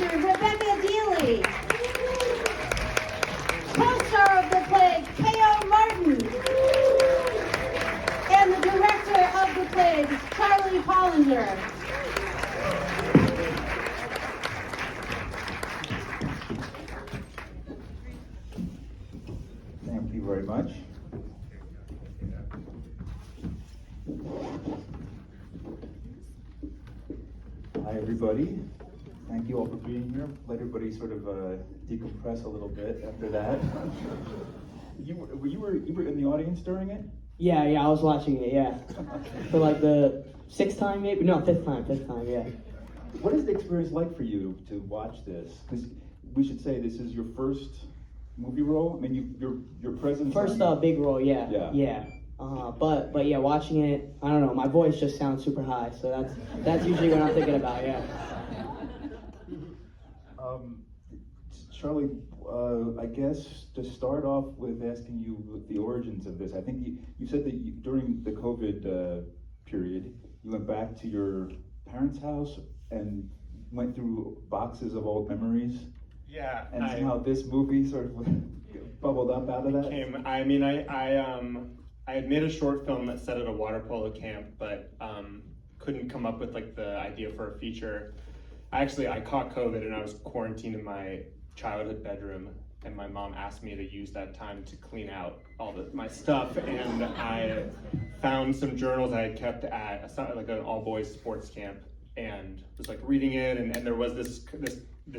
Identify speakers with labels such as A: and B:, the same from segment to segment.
A: Dealy. Co-star of the play, Kayo Martin. And the director of the play, Charlie Polinger.
B: Thank you very much. Hi, everybody. Thank you all for being here. Let everybody sort of decompress a little bit after that. You were in the audience during it?
C: Yeah, I was watching it, yeah. For like the fifth time, yeah.
B: What is the experience like for you to watch this? Because we should say this is your first movie role. I mean, your presence.
C: First big role, yeah. But yeah, watching it, I don't know, my voice just sounds super high, so that's usually what I'm thinking about, yeah.
B: Charlie, I guess to start off with asking you the origins of this, I think you said that during the COVID period, you went back to your parents' house and went through boxes of old memories.
D: Yeah.
B: And somehow this movie sort of bubbled up out of that?
D: I had made a short film that set at a water polo camp, but couldn't come up with like the idea for a feature. I caught COVID and I was quarantined in my childhood bedroom, and my mom asked me to use that time to clean out all my stuff, and I found some journals I had kept at like an all-boys sports camp, and was like reading it, and there was this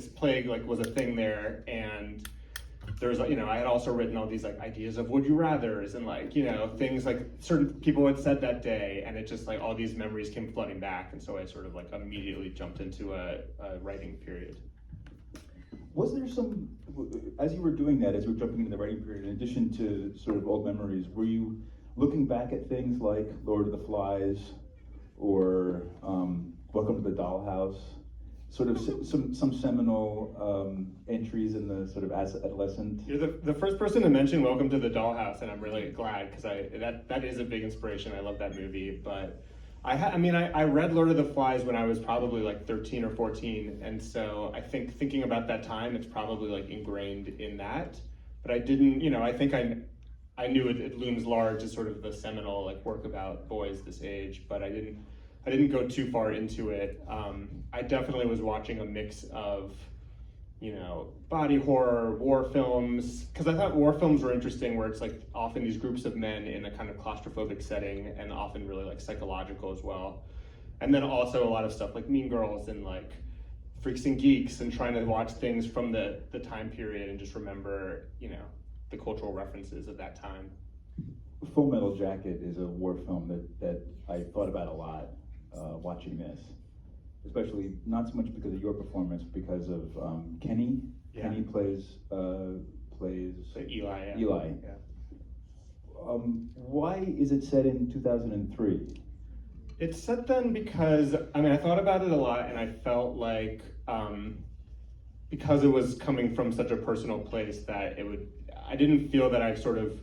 D: plague like was a thing there, and there's I had also written all these like ideas of would you rathers and like things like certain people had said that day, and it just like all these memories came flooding back, and so I sort of like immediately jumped into a writing period.
B: Was there some, as you were doing that, as you were jumping into the writing period, in addition to sort of old memories, were you looking back at things like Lord of the Flies or Welcome to the Dollhouse, sort of some seminal entries in the sort of adolescent?
D: You're the first person to mention Welcome to the Dollhouse, and I'm really glad, because that is a big inspiration. I love that movie, but I read Lord of the Flies when I was probably like 13 or 14, and so I think thinking about that time, it's probably like ingrained in that. But I didn't, I think I knew it looms large as sort of the seminal like work about boys this age, but I didn't go too far into it. I definitely was watching a mix of, body horror, war films, because I thought war films were interesting, where it's like often these groups of men in a kind of claustrophobic setting, and often really like psychological as well. And then also a lot of stuff like Mean Girls and like Freaks and Geeks, and trying to watch things from the time period and just remember, the cultural references of that time.
B: Full Metal Jacket is a war film that I thought about a lot watching this, especially not so much because of your performance, because of Kenny. Yeah. Kenny plays
D: Eli.
B: Eli.
D: Yeah.
B: Why is it set in 2003?
D: It's set then because I thought about it a lot, and I felt like because it was coming from such a personal place that I didn't feel that I sort of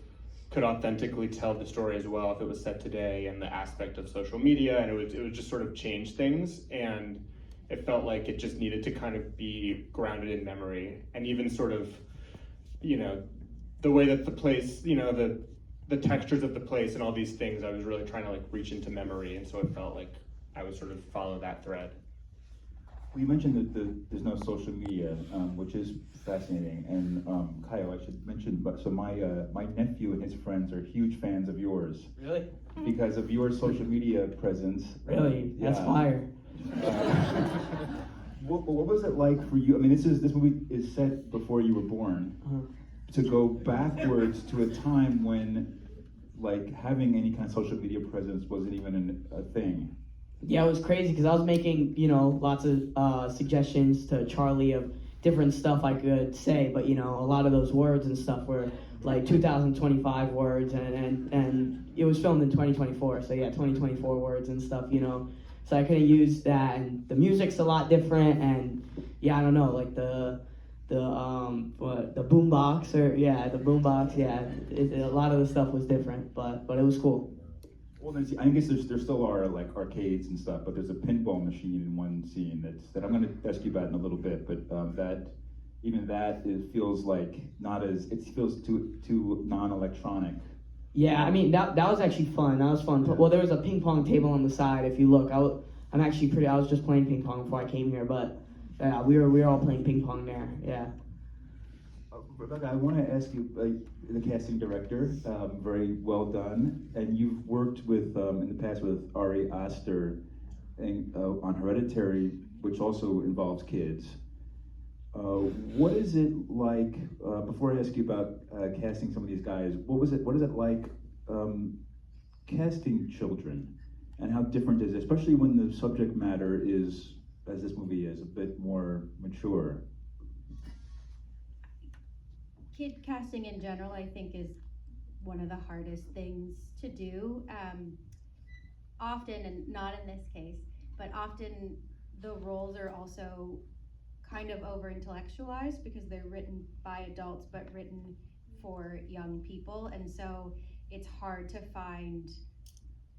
D: could authentically tell the story as well if it was set today, and the aspect of social media, and it would just sort of change things, and it felt like it just needed to kind of be grounded in memory, and even sort of, the way that the place, the textures of the place and all these things, I was really trying to like reach into memory, and so it felt like I would sort of follow that thread.
B: Well, you mentioned that there's no social media, which is fascinating. And Kayo, I should mention, but so my nephew and his friends are huge fans of yours.
C: Really?
B: Because of your social media presence.
C: Really? That's fire.
B: What was it like for you? This movie is set before you were born. To go backwards to a time when, like, having any kind of social media presence wasn't even a thing.
C: Yeah, it was crazy because I was making, lots of suggestions to Charlie of different stuff I could say, but a lot of those words and stuff were like 2025 words, and it was filmed in 2024, so yeah, 2024 words and stuff, so I could have used that, and the music's a lot different, and yeah, I don't know, like the boombox, a lot of the stuff was different, but it was cool.
B: Well, I guess there still are like arcades and stuff, but there's a pinball machine in one scene that I'm going to ask you about in a little bit. But it feels like not as it feels too non-electronic.
C: Yeah, I mean that was actually fun. That was fun.
B: Yeah.
C: Well, there was a ping pong table on the side. If you look, I was just playing ping pong before I came here, but yeah, we were all playing ping pong there. Yeah.
B: Rebecca, I want to ask you, the casting director, very well done, and you've worked with in the past with Ari Aster on Hereditary, which also involves kids. What is it like? Before I ask you about casting some of these guys, what is it like casting children, and how different is it, especially when the subject matter is, as this movie is, a bit more mature?
E: Kid casting in general, I think, is one of the hardest things to do. Often, and not in this case, but often the roles are also kind of over intellectualized because they're written by adults but written for young people, and so it's hard to find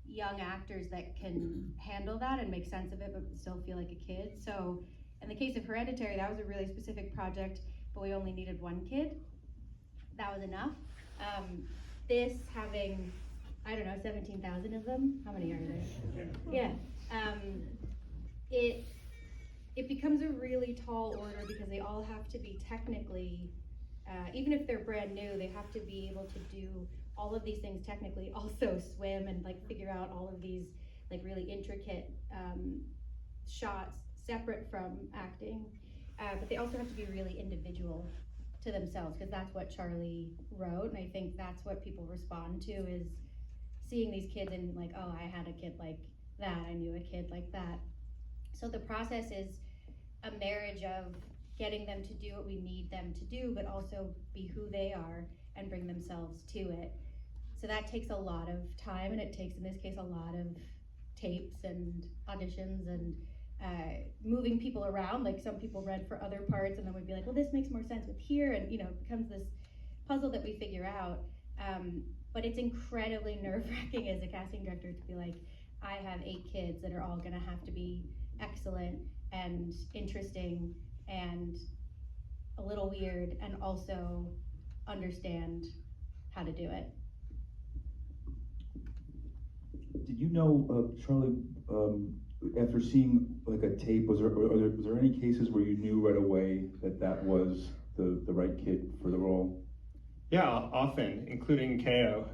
E: young actors that can handle that and make sense of it but still feel like a kid. So in the case of Hereditary, that was a really specific project, but we only needed one kid. That was enough. This having, I don't know, 17,000 of them. How many are there? Yeah. It becomes a really tall order because they all have to be technically, even if they're brand new, they have to be able to do all of these things technically, also swim and like figure out all of these like really intricate shots separate from acting. But they also have to be really individual to themselves, because that's what Charlie wrote, and I think that's what people respond to, is seeing these kids and like, oh, I had a kid like that, I knew a kid like that. So the process is a marriage of getting them to do what we need them to do, but also be who they are and bring themselves to it. So that takes a lot of time, and it takes, in this case, a lot of tapes and auditions and moving people around. Like some people read for other parts and then we'd be like, well, this makes more sense with here, and it becomes this puzzle that we figure out. But it's incredibly nerve-wracking as a casting director to be like, I have 8 kids that are all gonna have to be excellent and interesting and a little weird and also understand how to do it.
B: Did you know, Charlie, after seeing like a tape, was there any cases where you knew right away that was the right kid for the role?
D: Yeah, often, including Kayo,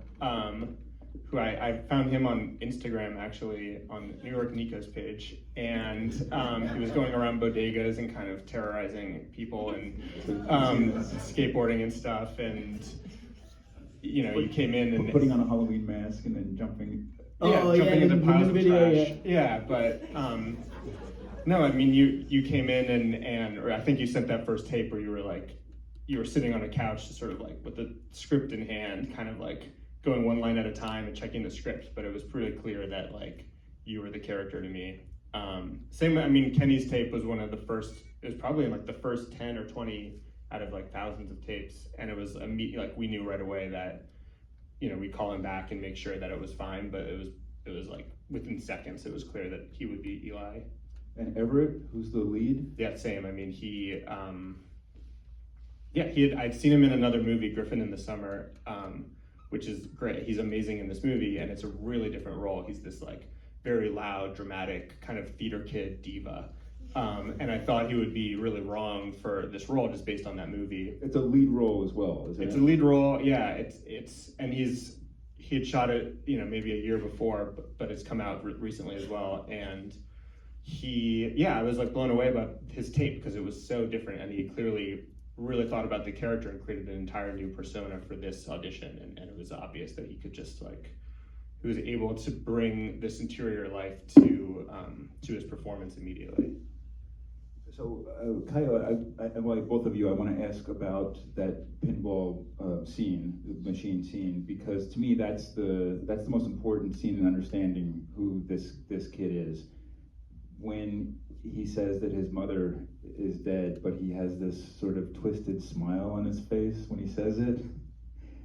D: who I found him on Instagram, actually, on New York Nico's page, and he was going around bodegas and kind of terrorizing people and skateboarding and stuff, and you came in and
B: putting on a Halloween mask and then jumping.
D: Jumping into piles of trash. Yeah, but no, I mean you came in or I think you sent that first tape where you were sitting on a couch, sort of like with the script in hand, kind of like going one line at a time and checking the script. But it was pretty clear that like you were the character to me. Same. I mean, Kenny's tape was one of the first. It was probably in like the first 10 or 20 out of like thousands of tapes, and it was like we knew right away that. We'd call him back and make sure that it was fine, but it was like within seconds, it was clear that he would be Eli.
B: And Everett, who's the lead?
D: Yeah, same. I mean, I'd seen him in another movie, Griffin in the Summer, which is great. He's amazing in this movie, and it's a really different role. He's this like very loud, dramatic kind of theater kid diva. And I thought he would be really wrong for this role just based on that movie.
B: It's a lead role as well, isn't it?
D: It's a lead role, yeah. And he had shot it, maybe a year before, but it's come out recently as well. And I was like blown away about his tape because it was so different, and he clearly really thought about the character and created an entire new persona for this audition. And it was obvious that he could just he was able to bring this interior life to his performance immediately.
B: So, Kayo, like both of you, I want to ask about that pinball scene, the machine scene, because to me that's the most important scene in understanding who this kid is. When he says that his mother is dead, but he has this sort of twisted smile on his face when he says it,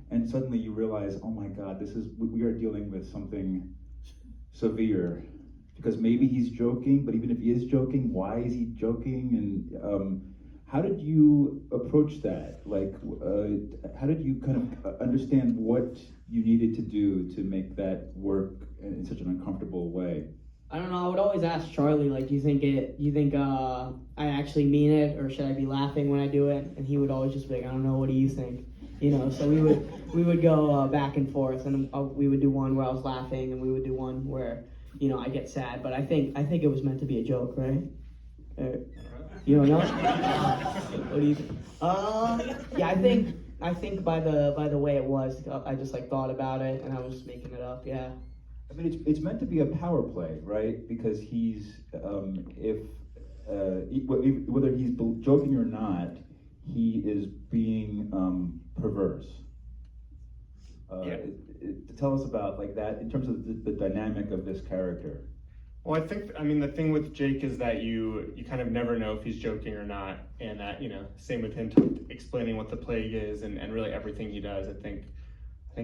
B: and suddenly you realize, oh my God, we are dealing with something severe? Because maybe he's joking, but even if he is joking, why is he joking? And how did you approach that? Like, how did you kind of understand what you needed to do to make that work in such an uncomfortable way?
C: I don't know. I would always ask Charlie, like, you think I actually mean it, or should I be laughing when I do it? And he would always just be like, I don't know. What do you think? You know. So we would go back and forth, and we would do one where I was laughing, and we would do one where, you know, I get sad. But I think it was meant to be a joke, right? You don't know? What do you think? Yeah, I think by the way it was, I just like thought about it, and I was making it up. Yeah.
B: I mean, it's meant to be a power play, right? Because he's, whether he's joking or not, he is being perverse. Tell us about like that in terms of the dynamic of this character.
D: Well, I mean, the thing with Jake is that you kind of never know if he's joking or not, and that, you know, same with him explaining what the plague is and really everything he does. I think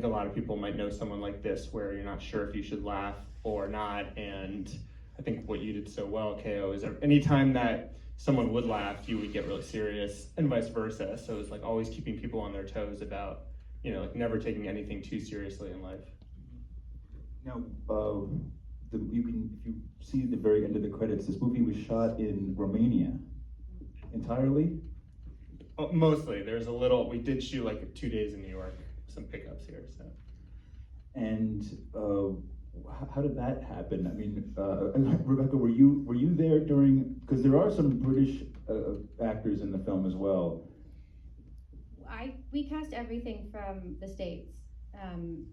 D: a lot of people might know someone like this where you're not sure if you should laugh or not, and I think what you did so well, Kayo, is anytime that someone would laugh, you would get really serious, and vice versa. So it's like always keeping people on their toes about, you know, like never taking anything too seriously in life.
B: Now, if you see the very end of the credits, this movie was shot in Romania entirely?
D: Mostly. We did shoot like 2 days in New York, some pickups here, so.
B: And how did that happen? I mean, Rebecca, were you there during, because there are some British actors in the film as well.
E: We cast everything from the States, and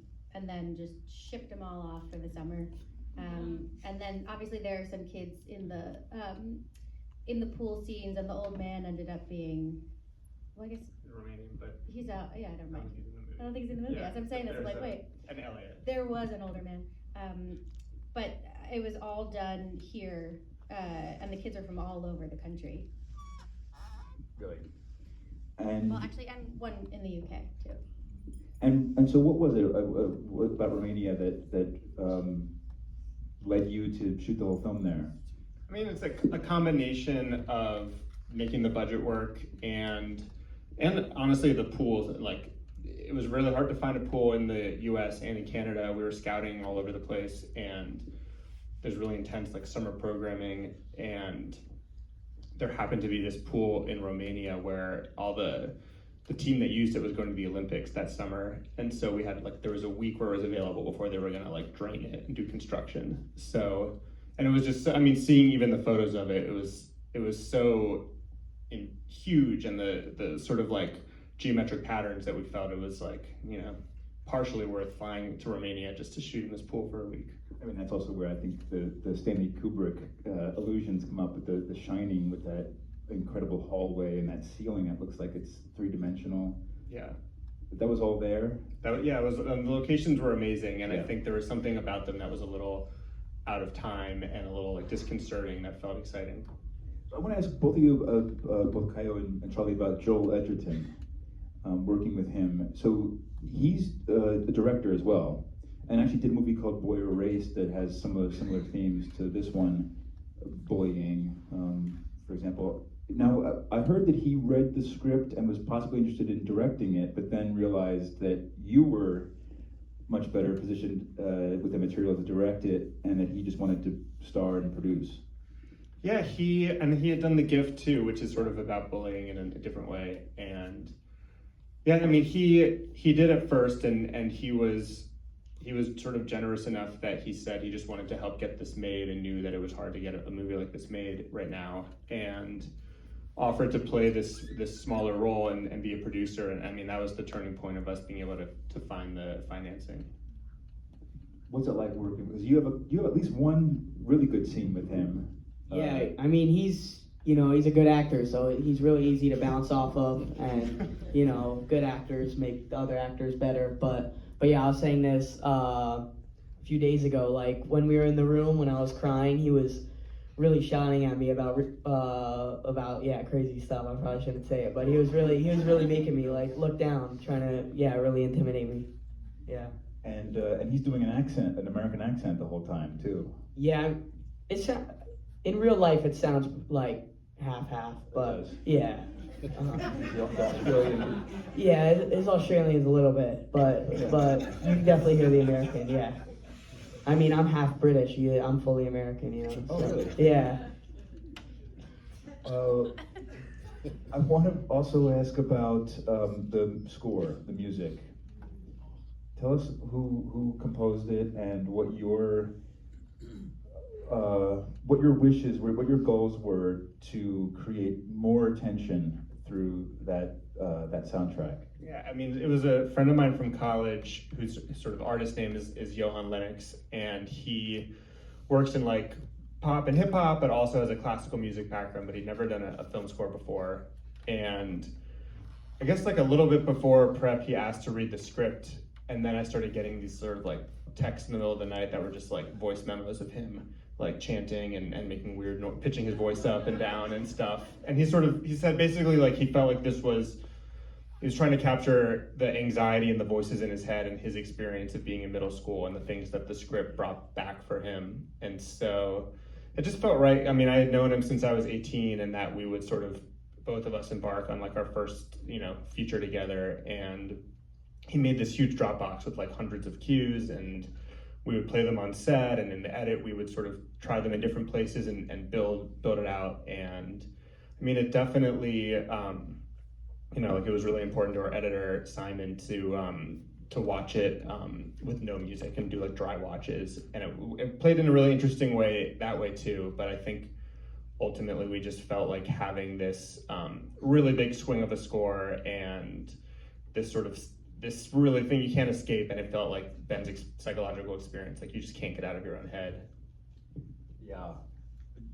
E: then just shipped them all off for the summer. And then obviously there are some kids in the pool scenes, and the old man ended up being, well, I guess
D: Romanian, but
E: he's out. Yeah, I don't mind. I don't think he's in the movie.
D: Yeah,
E: As I'm saying this, I'm like, wait.
D: An LA.
E: There was an older man, but it was all done here, and the kids are from all over the country.
B: Really? And
E: Well, actually, and one in the UK too.
B: and so what was it about Romania that led you to shoot the whole film there?
D: I mean, it's like a combination of making the budget work and honestly the pools. Like, it was really hard to find a pool in the US and in Canada. We were scouting all over the place, and there's really intense like summer programming, and there happened to be this pool in Romania where all the team that used it was going to the Olympics that summer, and so we had there was a week where it was available before they were gonna drain it and do construction. So, and it was just, I mean, seeing even the photos of it, it was so huge, and the sort of geometric patterns that we felt it was partially worth flying to Romania just to shoot in this pool for a week.
B: I mean, that's also where I think the Stanley Kubrick illusions come up with the Shining, with that incredible hallway and that ceiling that looks like it's three-dimensional.
D: Yeah.
B: That was all there?
D: It was. The locations were amazing, and
B: yeah.
D: I think there was something about them that was a little out of time and a little disconcerting that felt exciting.
B: I want to ask both of you, both Kayo and Charlie, about Joel Edgerton, working with him. So he's a director as well, and actually did a movie called Boy Erased that has some of the similar themes to this one, bullying, for example. Now, I heard that he read the script and was possibly interested in directing it, but then realized that you were much better positioned with the material to direct it, and that he just wanted to star and produce.
D: Yeah, he had done The Gift too, which is sort of about bullying in a different way. And yeah, I mean, he did it first, and he was sort of generous enough that he said he just wanted to help get this made, and knew that it was hard to get a movie like this made right now, and offered to play this smaller role and be a producer. And I mean, that was the turning point of us being able to find the financing.
B: What's it like working? Because you have at least one really good scene with him.
C: Yeah, I mean, he's a good actor, so he's really easy to bounce off of, and good actors make the other actors better. But yeah, I was saying this a few days ago, when we were in the room, when I was crying, he was really shouting at me about crazy stuff. I probably shouldn't say it, but he was really making me look down, trying to really intimidate me. Yeah.
B: And he's doing an American accent the whole time too.
C: Yeah, it's in real life it sounds like half, but
B: does.
C: yeah.
B: The Australian.
C: Yeah, it's Australian a little bit, but you can definitely hear the American. Yeah, I mean I'm half British. Yeah, I'm fully American. You know.
B: Oh, really?
C: Yeah.
B: I want to also ask about the score, the music. Tell us who composed it and what your wishes were, what your goals were to create more attention through that soundtrack.
D: Yeah, I mean, it was a friend of mine from college whose sort of artist name is Johan Lennox, and he works in like pop and hip hop, but also has a classical music background, but he'd never done a film score before. And I guess like a little bit before prep, he asked to read the script, and then I started getting these sort of like texts in the middle of the night that were just like voice memos of him like chanting and making weird pitching his voice up and down and stuff. And he said basically like he felt like he was trying to capture the anxiety and the voices in his head and his experience of being in middle school and the things that the script brought back for him. And so it just felt right. I mean, I had known him since I was 18, and that we would sort of both of us embark on like our first, feature together. And he made this huge Dropbox with like hundreds of cues, and we would play them on set, and in the edit we would sort of try them in different places and build it out. And I mean, it definitely, like it was really important to our editor Simon to watch it with no music and do like dry watches, and it played in a really interesting way that way too. But I think ultimately we just felt like having this really big swing of a score and this really thing you can't escape, and it felt like Ben's psychological experience, like you just can't get out of your own head.
B: Yeah.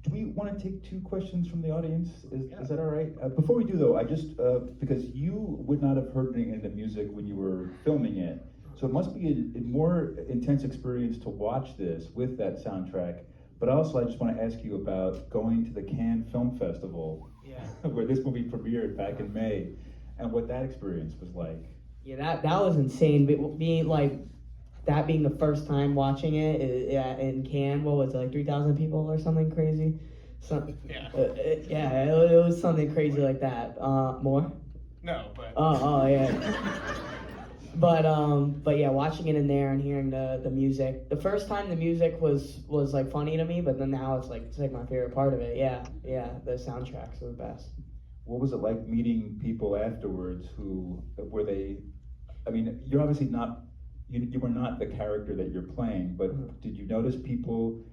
B: Do we want to take 2 questions from the audience? Is that all right? Before we do though, I just, because you would not have heard any of the music when you were filming it, so it must be a more intense experience to watch this with that soundtrack. But also I just want to ask you about going to the Cannes Film Festival, where this movie premiered back in May, and what that experience was like.
C: Yeah, that was insane. Being the first time watching it in Cannes, what was it, like 3,000 people or something crazy? It was something crazy like that. More?
D: No, but
C: Oh yeah. But yeah, watching it in there and hearing the music. The first time the music was like funny to me, but then now it's like my favorite part of it. Yeah, the soundtracks are the best.
B: What was it like meeting people afterwards I mean, you're obviously not, you were not the character that you're playing, but did you notice people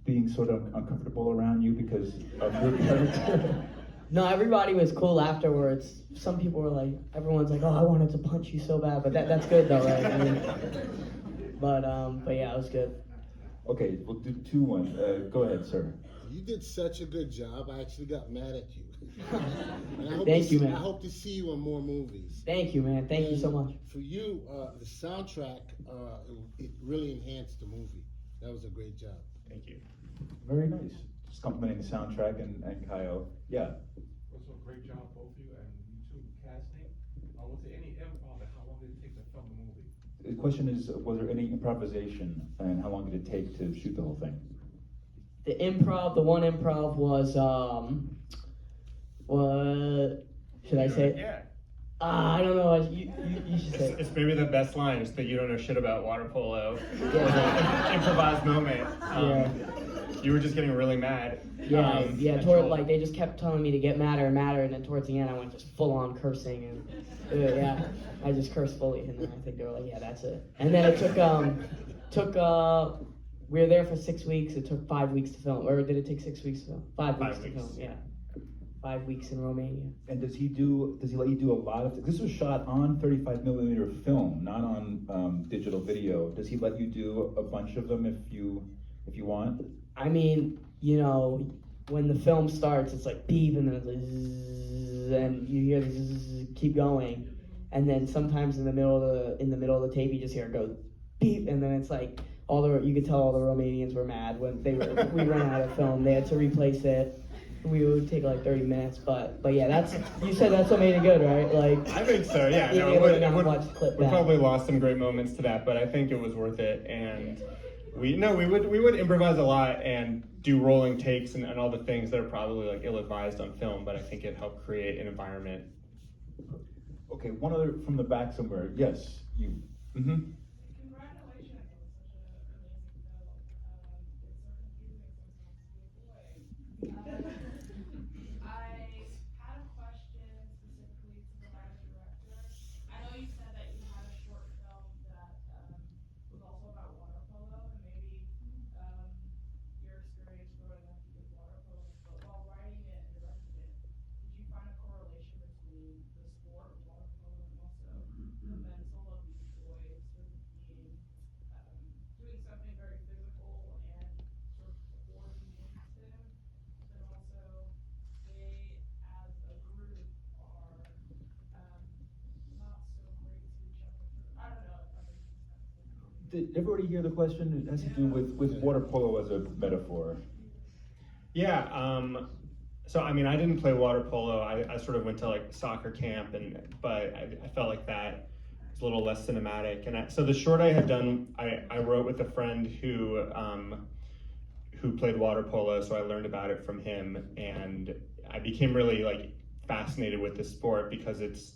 B: being sort of uncomfortable around you because of your character?
C: No, everybody was cool afterwards. Some people were like, everyone's like, oh, I wanted to punch you so bad, but that's good though, right? I mean, but yeah, it was good.
B: Okay, we'll do 2-1. Go ahead, sir.
F: You did such a good job. I actually got mad at you.
C: Thank you, man.
F: I hope to see you in more movies.
C: Thank you, man. Thank you so much.
F: For you, the soundtrack, it really enhanced the movie. That was a great job.
D: thank you.
B: Very nice. Just complimenting the soundtrack and Kayo. Yeah.
G: Also, great job, both of you, and you 2 casting. Was there any improv, and how long did it take to film the movie?
B: The question is, was there any improvisation, and how long did it take to shoot the whole thing?
C: The one improv was, what should I say?
D: Yeah.
C: I don't know. You should say.
D: It's maybe the best line, is that you don't know shit about water polo.
C: Yeah.
D: Improvised moment. You were just getting really mad.
C: Like they just kept telling me to get madder and madder, and then towards the end I went just full on cursing, and I just cursed fully, and then I think they were like, yeah, that's it. And then it took we were there for 6 weeks. It took 5 weeks to film, or did it take 6 weeks to film? 5 weeks to film. Yeah. 5 weeks in Romania. And
B: does he let you do a lot of, this was shot on 35mm film, not on digital video. Does he let you do a bunch of them if you want?
C: I mean, when the film starts, it's like beep, and then it's like zzz, and you hear the zzz, keep going, and then sometimes in the middle of the tape you just hear it go beep, and then it's like you could tell all the Romanians were mad when we ran out of film. They had to replace it. we would take like 30 minutes, but yeah, that's, you said that's what made it good, right? Like,
D: I think so, yeah.
C: being
D: No,
C: able to
D: it
C: not
D: would,
C: watch the clip
D: we
C: back.
D: probably lost some great moments to that, but I think it was worth it. And we would improvise a lot and do rolling takes and all the things that are probably like ill-advised on film, but I think it helped create an environment.
B: Okay, one other from the back somewhere. Yes, you. Mm-hmm.
H: Congratulations on such an amazing film. It's so confusing sometimes to avoid. I had a question specifically to the writer director. I know you said that you had a short film that was also about water polo and maybe your experience growing up with water polo, but while writing it and directing it, did you find a correlation between the sport of water polo and also the mental of these boys sort of being doing something very physical and sort of coordinative, but also they as a group are not so great to each other. I don't know if I'm making sense.
B: Did everybody hear the question? It has to do with water polo as a metaphor.
D: Yeah, so I mean, I didn't play water polo. I sort of went to like soccer camp, but I felt like that was a little less cinematic. And so the short I had done, I wrote with a friend who played water polo, so I learned about it from him, and I became really like fascinated with this sport because it's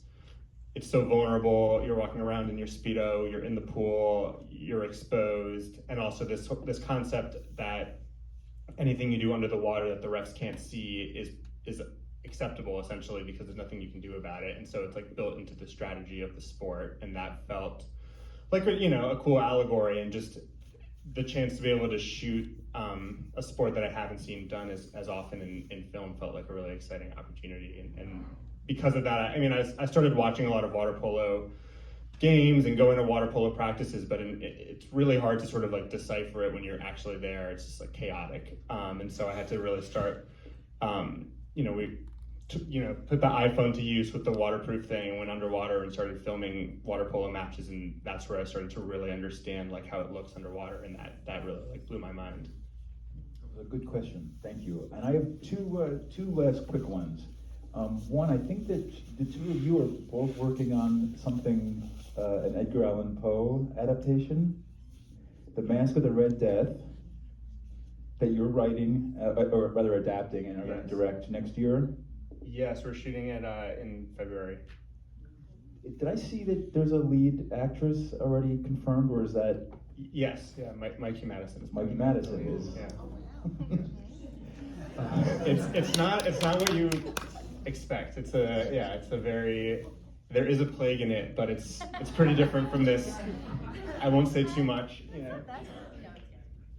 D: so vulnerable. You're walking around in your Speedo, you're in the pool, you're exposed, and also this concept that anything you do under the water that the refs can't see is acceptable essentially because there's nothing you can do about it. And so it's like built into the strategy of the sport, and that felt like a cool allegory, and just the chance to be able to shoot a sport that I haven't seen done as often in film felt like a really exciting opportunity. And because of that, I started watching a lot of water polo games and going to water polo practices, but it's really hard to sort of like decipher it when you're actually there. It's just like chaotic. And so I had to really start, put the iPhone to use with the waterproof thing and went underwater and started filming water polo matches. And that's where I started to really understand like how it looks underwater. And that really like blew my mind.
B: A good question, thank you. And I have two last quick ones. One, I think that the two of you are both working on something, an Edgar Allan Poe adaptation, The Mask of the Red Death, that you're writing, or rather adapting and are going to direct next year.
D: Yes, we're shooting it in February.
B: Did I see that there's a lead actress already confirmed, or is that?
D: Yes, yeah, Mikey Madison is.
B: Mikey Madison is.
D: Yeah. It's not what you expect. There is a plague in it, but it's pretty different from this. I won't say too much. Yeah.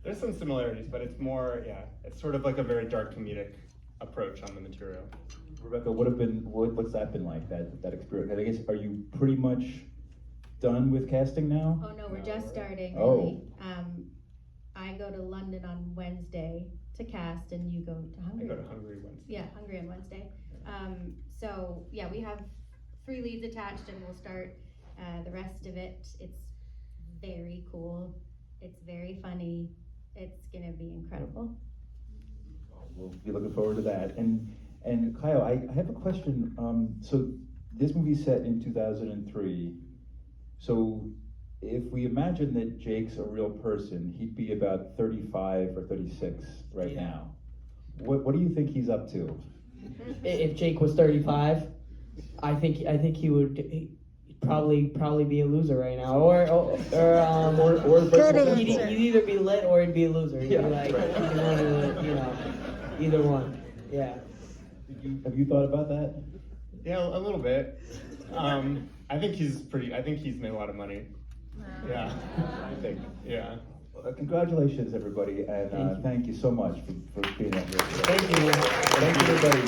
D: There's some similarities, but it's more, it's sort of like a very dark comedic approach on the material.
B: Rebecca, what's that been like, that experience? I guess, are you pretty much done with casting now?
E: Oh no, we're just starting.
B: Oh.
E: Really. I go to London on Wednesday to cast, and you go to Hungary.
D: I go to Hungary Wednesday.
E: Yeah, Hungary on Wednesday. So yeah, we have 3 leads attached, and we'll start the rest of it. It's very cool. It's very funny. It's gonna be incredible.
B: We'll be looking forward to that. And Kayo, I have a question. So this movie's set in 2003. So if we imagine that Jake's a real person, he'd be about 35 or 36 right now. What do you think he's up to?
C: If Jake was 35, I think he would probably be a loser right now, or he'd either be lit or he'd be a loser. He'd be like, either one. Yeah.
B: Have you thought about that?
D: Yeah, a little bit. I think he's made a lot of money. Yeah.
B: I think.
D: Yeah.
B: Congratulations, everybody, and thank you so much for being out here today.
C: Thank you.
B: Thank you, everybody.